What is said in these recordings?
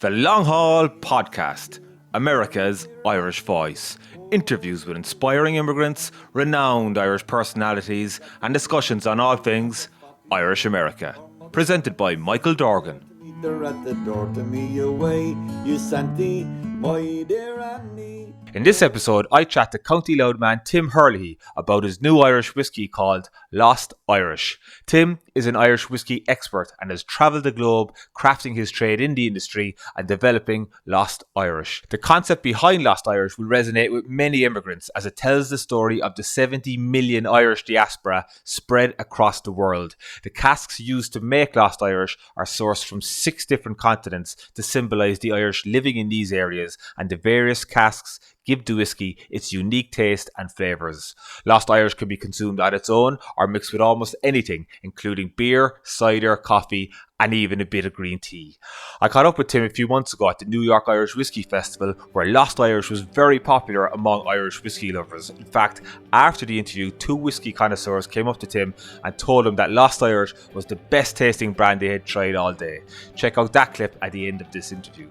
The Long Haul Podcast, America's Irish Voice. Interviews with inspiring immigrants, renowned Irish personalities, and discussions on all things Irish America. Presented by Michael Dorgan. In this episode, I chat to County Louth man Tim Herlihy about his new Irish whiskey called Lost Irish. Tim is an Irish whiskey expert and has travelled the globe crafting his trade in the industry and developing Lost Irish. The concept behind Lost Irish will resonate with many immigrants as it tells the story of the 70 million Irish diaspora spread across the world. The casks used to make Lost Irish are sourced from 6 different continents to symbolise the Irish living in these areas, and the various casks give the whiskey its unique taste and flavours. Lost Irish can be consumed on its own or mixed with almost anything, including beer, cider, coffee, and even a bit of green tea. I caught up with Tim a few months ago at the New York Irish Whiskey Festival, where Lost Irish was very popular among Irish whiskey lovers. In fact, after the interview, 2 whiskey connoisseurs came up to Tim and told him that Lost Irish was the best tasting brand they had tried all day. Check out that clip at the end of this interview.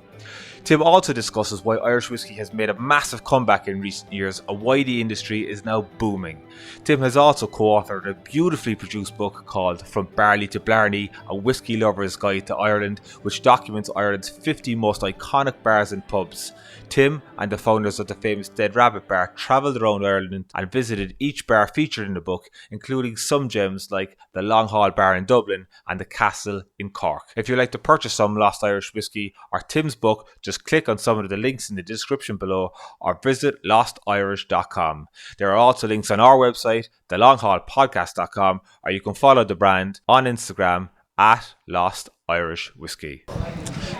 Tim also discusses why Irish whiskey has made a massive comeback in recent years and why the industry is now booming. Tim has also co-authored a beautifully produced book called From Barley to Blarney, a whiskey lover's guide to Ireland, which documents Ireland's 50 most iconic bars and pubs. Tim and the founders of the famous Dead Rabbit Bar travelled around Ireland and visited each bar featured in the book, including some gems like the Long Haul Bar in Dublin and the Castle in Cork. If you'd like to purchase some Lost Irish whiskey or Tim's book, just click on some of the links in the description below or visit lostirish.com. There are also links on our website, thelonghaulpodcast.com, or you can follow the brand on Instagram at Lost Irish Whiskey.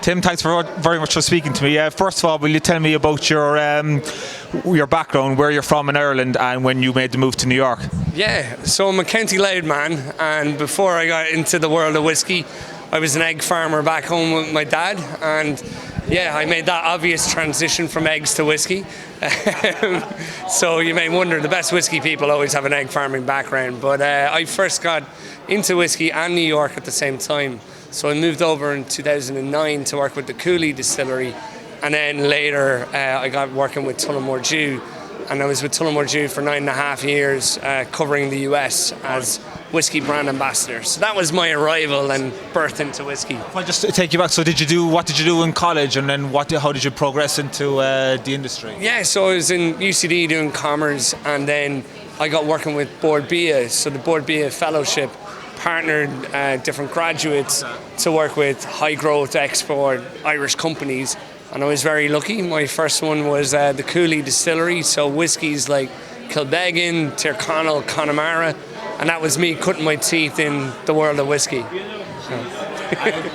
Tim, thanks very much for speaking to me. First of all, will you tell me about your background, where you're from in Ireland, and when you made the move to New York? Yeah, so I'm a County Louth man, and before I got into the world of whiskey, I was an egg farmer back home with my dad, and yeah, I made that obvious transition from eggs to whiskey. So you may wonder, the best whiskey people always have an egg farming background, but I first got into whiskey and New York at the same time. So I moved over in 2009 to work with the Cooley distillery, and then later I got working with Tullamore Dew, and I was with Tullamore Dew for 9.5 years, covering the US as whiskey brand ambassador. So that was my arrival and birth into whiskey. If I just take you back, so what did you do in college, and then how did you progress into the industry? Yeah, so I was in UCD doing commerce, and then I got working with Board BIA, so the Board BIA fellowship partnered different graduates to work with high growth export Irish companies, and I was very lucky. My first one was the Cooley distillery, so whiskies like Kilbeggan, Tyrconnell, Connemara, and that was me cutting my teeth in the world of whiskey.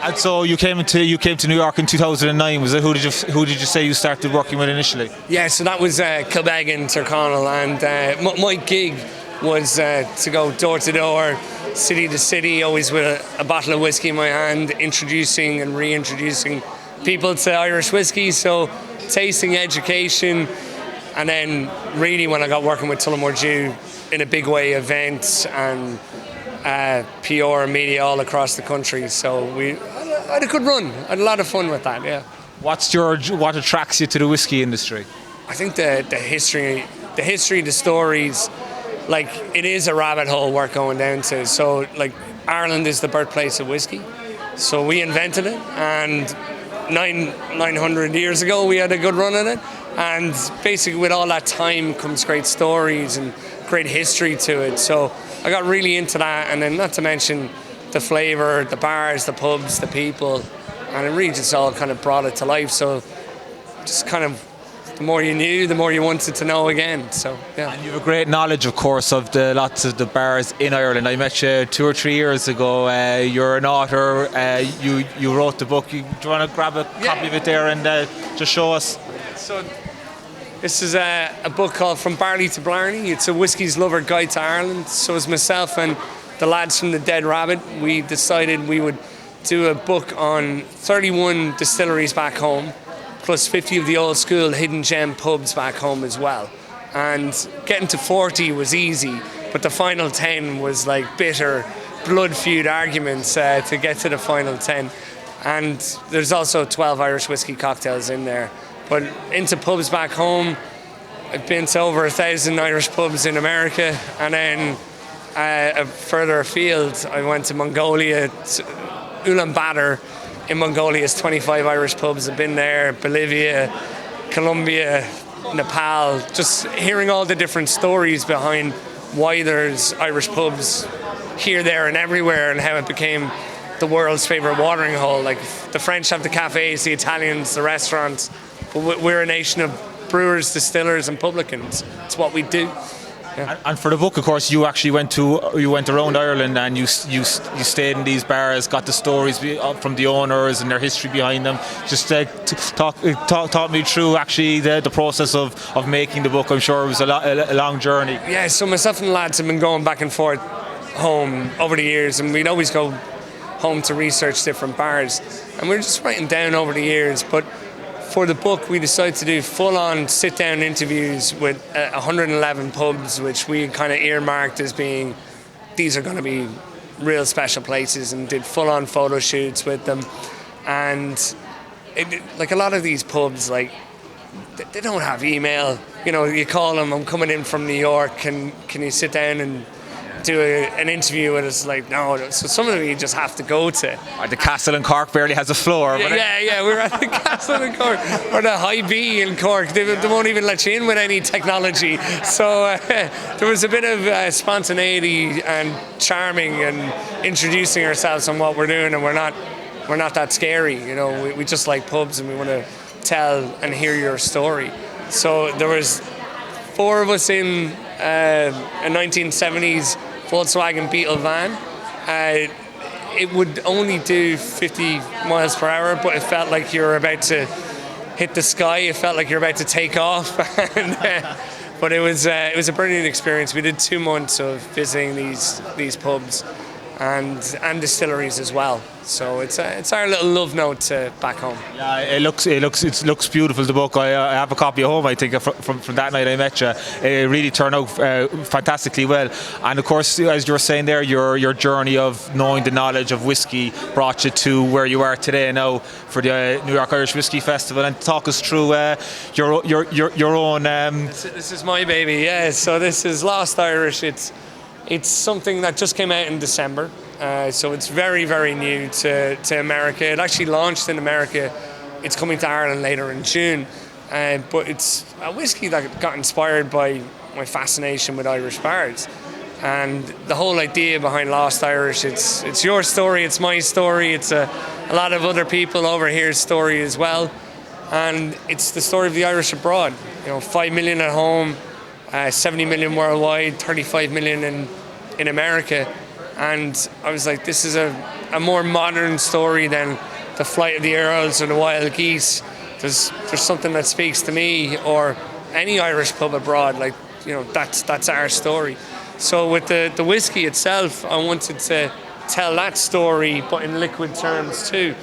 And so you came to New York in 2009. Was it who did you say you started working with initially? Yeah, so that was Kilbeggan, Tyrconnell, and my gig was to go door to door, city to city, always with a bottle of whiskey in my hand, introducing and reintroducing people to Irish whiskey. So tasting, education, and then really when I got working with Tullamore Dew in a big way, events and PR media all across the country. So I had a good run. I had a lot of fun with that. Yeah. What attracts you to the whiskey industry? I think the history, the stories. Like, it is a rabbit hole worth going down to. So, like, Ireland is the birthplace of whiskey. So we invented it, and 900 years ago we had a good run at it. And basically with all that time comes great stories and great history to it. So I got really into that, and then not to mention the flavour, the bars, the pubs, the people, and it really just all kind of brought it to life. So just kind of, the more you knew, the more you wanted to know again. So yeah. And you have a great knowledge, of course, of lots of the bars in Ireland. I met you 2 or 3 years ago. You're an author. You wrote the book. Do you want to grab a copy of it there and just show us? So this is a book called From Barley to Blarney. It's a whiskey's lover guide to Ireland. So it's myself and the lads from the Dead Rabbit. We decided we would do a book on 31 distilleries back home, plus 50 of the old school hidden gem pubs back home as well. And getting to 40 was easy, but the final 10 was like bitter blood feud arguments to get to the final 10. And there's also 12 Irish whiskey cocktails in there. But into pubs back home, I've been to over 1,000 Irish pubs in America, and then further afield, I went to Mongolia, Ulaanbaatar in Mongolia is 25 Irish pubs. I've been there, Bolivia, Colombia, Nepal, just hearing all the different stories behind why there's Irish pubs here, there and everywhere, and how it became the world's favourite watering hole. Like the French have the cafes, the Italians, the restaurants, but we're a nation of brewers, distillers and publicans. It's what we do. Yeah. And for the book, of course, you went around Ireland and you stayed in these bars, got the stories from the owners and their history behind them. Just talk me through actually the process of making the book. I'm sure it was a long journey. Yeah, so myself and the lads have been going back and forth home over the years, and we'd always go home to research different bars, and we were just writing down over the years. But for the book, we decided to do full-on sit-down interviews with 111 pubs, which we kind of earmarked as being, these are going to be real special places, and did full-on photo shoots with them. And like a lot of these pubs, like they don't have email. You know, you call them, I'm coming in from New York, can you sit down and do an interview with us? Like, no. So some of them you just have to go to. The Castle in Cork barely has a floor. Yeah, we were at the Castle in Cork, or the High B in Cork. They won't even let you in with any technology. So there was a bit of spontaneity and charming and introducing ourselves on what we're doing, and we're not that scary. You know, we just like pubs, and we want to tell and hear your story. So there was 4 of us in a 1970s Volkswagen Beetle van. It would only do 50 miles per hour, but it felt like you were about to hit the sky. It felt like you're about to take off. But it was a brilliant experience. We did 2 months of visiting these pubs and distilleries as well. So it's our little love note to back home. Yeah, it looks beautiful. The book, I have a copy at home. I think from that night I met you. It really turned out fantastically well. And of course, as you were saying there, your journey of knowing the knowledge of whiskey brought you to where you are today now for the New York Irish Whiskey Festival. And talk us through your own. This is my baby. Yeah. So this is Lost Irish. It's something that just came out in December, so it's very, very new to America. It actually launched in America. It's coming to Ireland later in June, but it's a whiskey that got inspired by my fascination with Irish bars. And the whole idea behind Lost Irish, it's your story, it's my story, it's a lot of other people over here's story as well. And it's the story of the Irish abroad. 5 million at home, 70 million worldwide, 35 million in America. And I was like, this is a more modern story than the Flight of the Earls or the Wild Geese. There's something that speaks to me, or any Irish pub abroad. Like, that's our story. So with the whiskey itself, I wanted to tell that story, but in liquid terms too.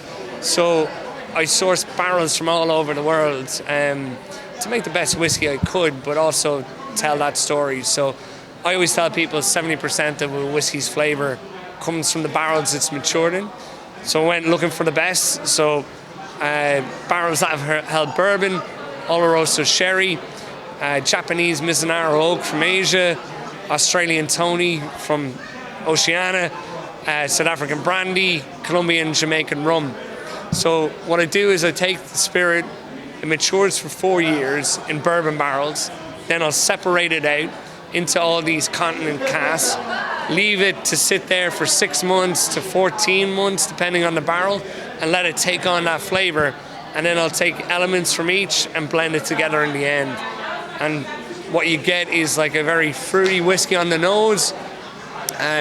So I sourced barrels from all over the world to make the best whiskey I could, but also tell that story. So I always tell people 70% of a whiskey's flavour comes from the barrels it's matured in. So I went looking for the best. So barrels that have held bourbon, Oloroso sherry, Japanese Mizunara oak from Asia, Australian Tony from Oceania, South African brandy, Colombian Jamaican rum. So what I do is I take the spirit, it matures for 4 years in bourbon barrels. Then I'll separate it out into all these continent casks, leave it to sit there for 6 months to 14 months, depending on the barrel, and let it take on that flavour. And then I'll take elements from each and blend it together in the end. And what you get is like a very fruity whiskey on the nose,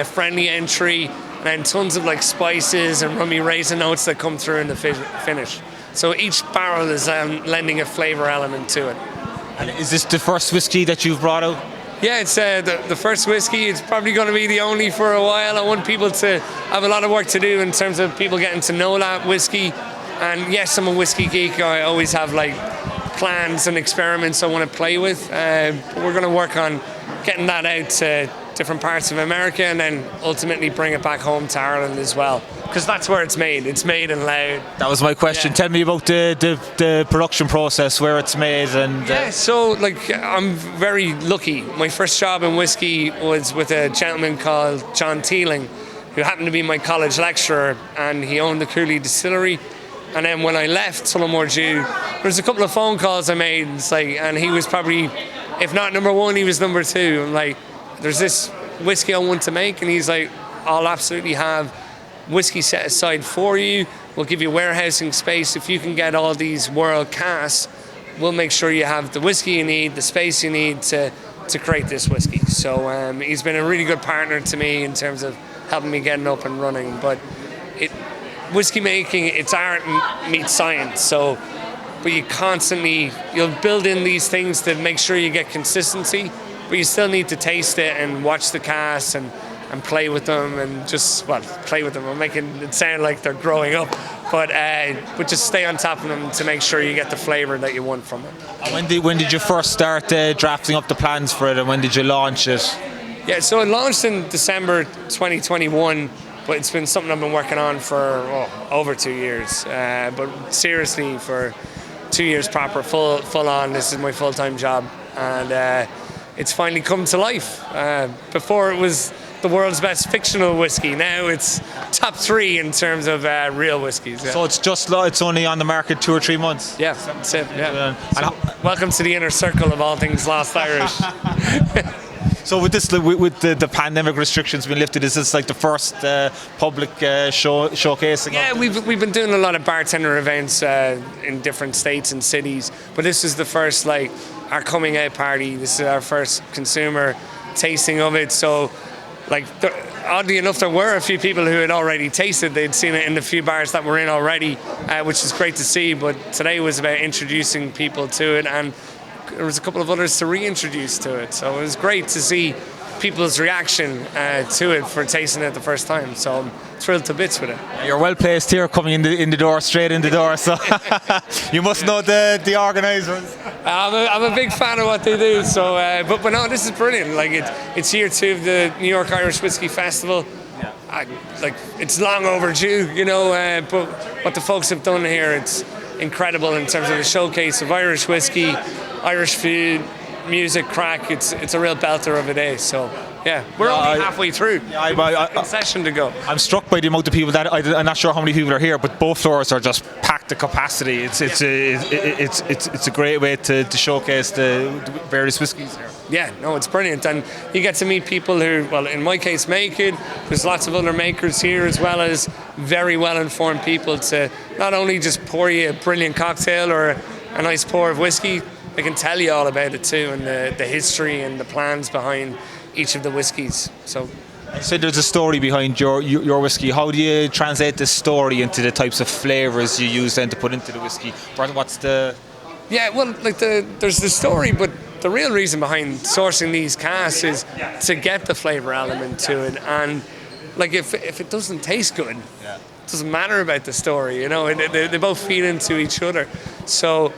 friendly entry, and then tons of like spices and rummy raisin notes that come through in the finish. So each barrel is lending a flavour element to it. And is this the first whiskey that you've brought out? Yeah, it's the first whiskey. It's probably going to be the only for a while. I want people to have a lot of work to do in terms of people getting to know that whiskey. And yes, I'm a whiskey geek. I always have like plans and experiments I want to play with. But we're going to work on getting that out to different parts of America, and then ultimately bring it back home to Ireland as well. because that's where it's made. It's made in Louth. That was my question. Yeah. Tell me about the production process, where it's made, and So like I'm very lucky. My first job in whiskey was with a gentleman called John Teeling, who happened to be my college lecturer, and he owned the Cooley distillery. And then when I left Tullamore Dew, there was a couple of phone calls I made. It's like, and he was probably, if not number one, he was number two. I'm like, there's this whiskey I want to make, and he's like, I'll absolutely have whiskey set aside for you. We'll give you warehousing space. If you can get all these world casks, we'll make sure you have the whiskey you need, the space you need to create this whiskey. So he's been a really good partner to me in terms of helping me getting up and running. But whiskey making, it's art meets science. So, but you'll build in these things to make sure you get consistency, but you still need to taste it and watch the casks and play with them and play with them. I'm making it sound like they're growing up, but just stay on top of them to make sure you get the flavour that you want from it. When did you first start drafting up the plans for it, and when did you launch it? Yeah, so it launched in December 2021, but it's been something I've been working on for over 2 years. But seriously, for 2 years proper, full on, this is my full-time job. And it's finally come to life. Before it was the world's best fictional whiskey. Now it's top 3 in terms of real whiskies. Yeah. So it's only on the market 2 or 3 months? Yeah, that's it. Yeah. So, welcome to the inner circle of all things Lost Irish. So with the pandemic restrictions being lifted, is this like the first public showcasing? Yeah, we've been doing a lot of bartender events in different states and cities, but this is the first our coming out party. This is our first consumer tasting of it. So oddly enough, there were a few people who had already tasted. They'd seen it in the few bars that we're in already, which is great to see. But today was about introducing people to it, and there was a couple of others to reintroduce to it. So it was great to see people's reaction to it for tasting it the first time. So I'm thrilled to bits with it. You're well placed here, coming in the door, straight in the door. So you must know the organisers. I'm a big fan of what they do. So, but no, this is brilliant. It's year 2 of the New York Irish Whiskey Festival. It's long overdue, but what the folks have done here, it's incredible in terms of the showcase of Irish whiskey, Irish food, music, crack. It's a real belter of a day. So yeah, we're only halfway through. In session to go. I'm struck by the amount of people I'm not sure how many people are here, but both floors are just packed to capacity. It's a great way to showcase the various whiskies here. Yeah, no, it's brilliant, and you get to meet people who, well, in my case, make it. There's lots of other makers here, as well as very well-informed people to not only just pour you a brilliant cocktail or a nice pour of whiskey, they can tell you all about it too, and the history and the plans behind each of the whiskies. So there's a story behind your whiskey. How do you translate this story into the types of flavours you use then to put into the whiskey? What's the... Yeah, well, there's the story, but the real reason behind sourcing these casks is to get the flavour element to it. And if it doesn't taste good, it doesn't matter about the story. They both feed into each other. So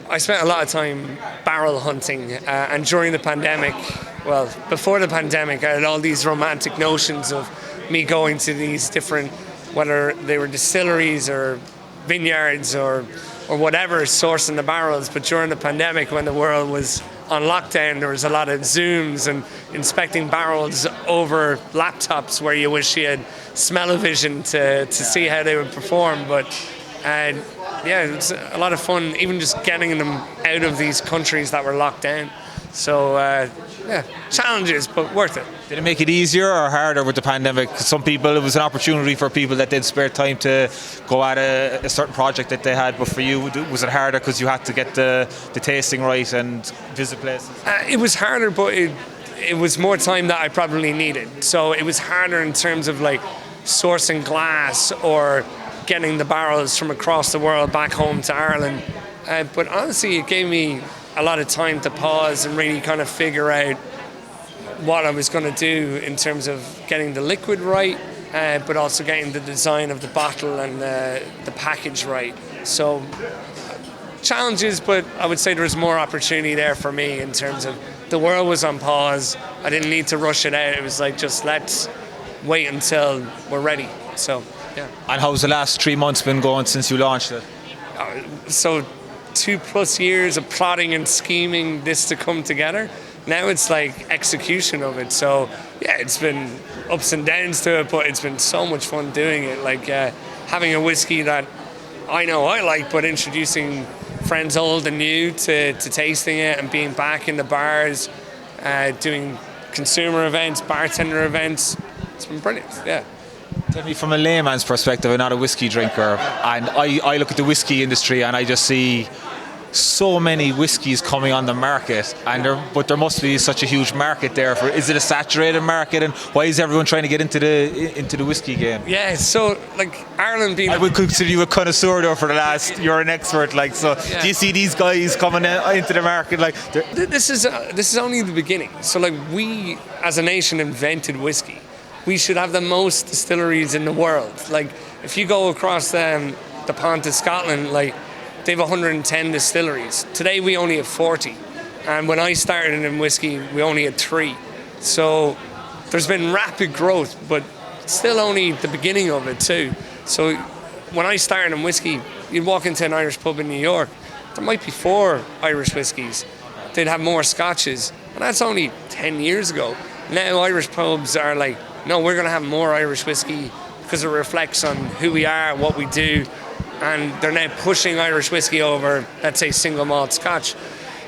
I spent a lot of time barrel hunting, and during the pandemic, before the pandemic, I had all these romantic notions of me going to these different, whether they were distilleries or vineyards or whatever, sourcing the barrels. But during the pandemic, when the world was on lockdown, there was a lot of Zooms and inspecting barrels over laptops where you wish you had smell-o-vision to see how they would perform. But it's a lot of fun, even just getting them out of these countries that were locked down. So challenges, but worth it. Did it make it easier or harder with the pandemic? Some people, it was an opportunity for people that did spare time to go at a certain project that they had, but for you, was it harder because you had to get the tasting right and visit places? It was harder, but it was more time that I probably needed. So it was harder in terms of sourcing glass or getting the barrels from across the world back home to Ireland. But honestly, it gave me a lot of time to pause and really kind of figure out what I was going to do in terms of getting the liquid right, but also getting the design of the bottle and the package right. So challenges, but I would say there was more opportunity there for me in terms of the world was on pause. I didn't need to rush it out. It was just let's wait until we're ready. So Yeah. And how's the last 3 months been going since you launched it? So 2+ years of plotting and scheming this to come together. Now it's like execution of it. So yeah, it's been ups and downs to it, but it's been so much fun doing it. Like having a whiskey that I know I like, but introducing friends old and new to tasting it, and being back in the bars, doing consumer events, bartender events. It's been brilliant, yeah. Tell me, from a layman's perspective, I'm not a whiskey drinker, and I look at the whiskey industry and I just see so many whiskies coming on the market, but there must be such a huge market there. Is it a saturated market, and why is everyone trying to get into the whiskey game? Yeah, so like Ireland being... I would consider you a connoisseur though for the last... You're an expert, like, so yeah. Do you see these guys coming into the market? Like, this is only the beginning. So like, we as a nation invented whiskey. We should have the most distilleries in the world. Like, if you go across the pond to Scotland, like, they have 110 distilleries. Today we only have 40. And when I started in whiskey, we only had 3. So there's been rapid growth, but still only the beginning of it too. So when I started in whiskey, you'd walk into an Irish pub in New York, there might be 4 Irish whiskies. They'd have more scotches. And that's only 10 years ago. Now Irish pubs are like, no, we're going to have more Irish whiskey because it reflects on who we are, what we do. And they're now pushing Irish whiskey over, let's say, single malt Scotch.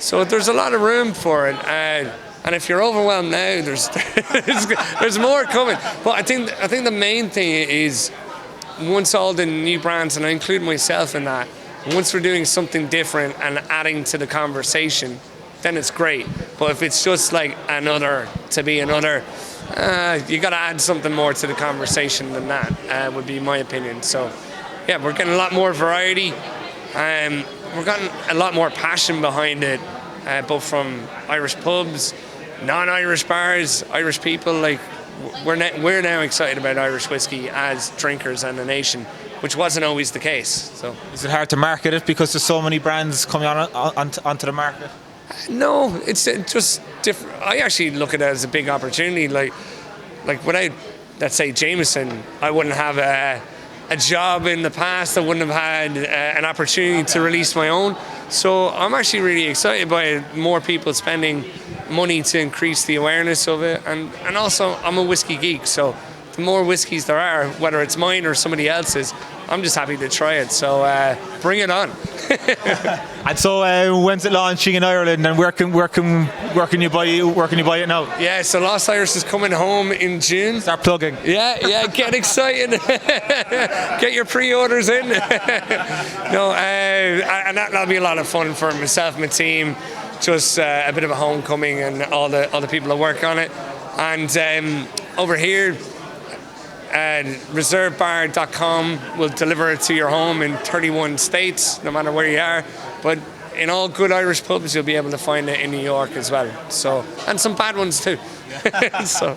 So there's a lot of room for it. And if you're overwhelmed now, there's more coming. But I think the main thing is, once all the new brands, and I include myself in that, once we're doing something different and adding to the conversation, then it's great. But if it's just like another, you got to add something more to the conversation than that, would be my opinion. So yeah, we're getting a lot more variety. We're getting a lot more passion behind it, both from Irish pubs, non-Irish bars, Irish people. Like, we're now excited about Irish whiskey as drinkers and a nation, which wasn't always the case. So is it hard to market it because there's so many brands coming onto the market? No, it's just different. I actually look at it as a big opportunity. Like without, let's say, Jameson, I wouldn't have a job in the past. I wouldn't have had an opportunity to release my own. So I'm actually really excited by more people spending money to increase the awareness of it. And also, I'm a whiskey geek, so the more whiskeys there are, whether it's mine or somebody else's, I'm just happy to try it. So bring it on. And so when's it launching in Ireland, and where can you buy it now? Yeah, so Lost Irish is coming home in June. Start plugging. Yeah, get excited. Get your pre-orders in. No, and that'll be a lot of fun for myself and my team. Just a bit of a homecoming, and all the people that work on it. And over here, reservebar.com will deliver it to your home in 31 states, no matter where you are. But in all good Irish pubs, you'll be able to find it in New York as well. So, and some bad ones too. So,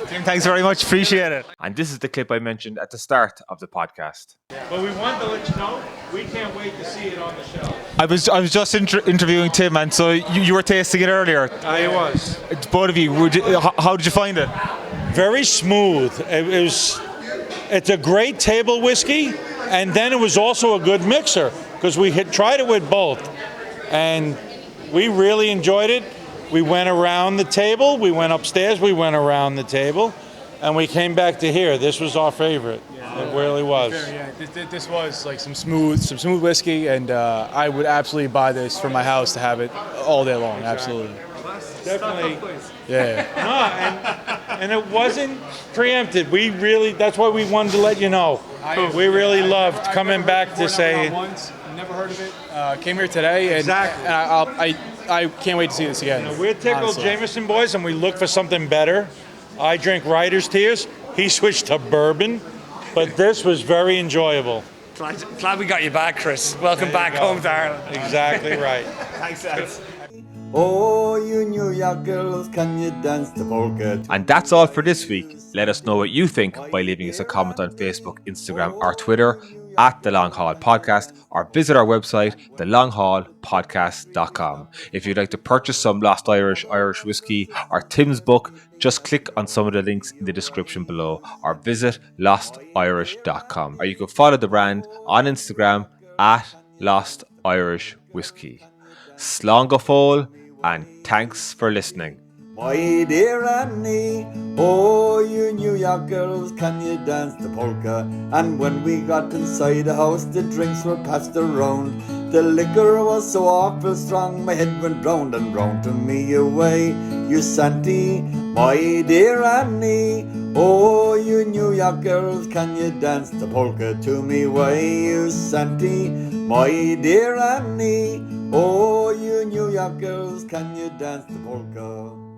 Tim, thanks very much. Appreciate it. And this is the clip I mentioned at the start of the podcast. But we wanted to let you know, we can't wait to see it on the show. I was just interviewing Tim, and so you were tasting it earlier. I was. Both of you. How did you find it? Very smooth. It's a great table whiskey, and then it was also a good mixer, because we had tried it with both, and we really enjoyed it. We went around the table, we went upstairs, we went around the table, and we came back to here. This was our favorite. It really was. Yeah, this was like some smooth whiskey, and I would absolutely buy this for my house to have it all day long. Absolutely. Definitely. Yeah. No, and it wasn't preempted. That's why we wanted to let you know. We really loved coming back to say. Once, never heard of it. Came here today, and, Exactly. and I can't wait to see this again. We're typical honestly. Jameson boys, and we look for something better. I drink Writer's Tears. He switched to bourbon, but this was very enjoyable. glad we got you back, Chris. Welcome back home to Ireland. Exactly right. Thanks, Ed. Oh, you New York girls, can you dance the polka? And that's all for this week. Let us know what you think by leaving us a comment on Facebook, Instagram, or Twitter at The Long Haul Podcast or visit our website, thelonghaulpodcast.com. If you'd like to purchase some Lost Irish whiskey, or Tim's book, just click on some of the links in the description below or visit lostirish.com. Or you can follow the brand on Instagram at Lost Irish Whiskey. Slán go fóill, and thanks for listening. My dear Annie, oh, you New York girls, can you dance the polka? And when we got inside the house, the drinks were passed around. The liquor was so awful strong, my head went round and round to me away. You Santy, my dear Annie, oh, you New York girls, can you dance the polka to me way? You Santy, my dear Annie, oh, you New York girls, can you dance the polka?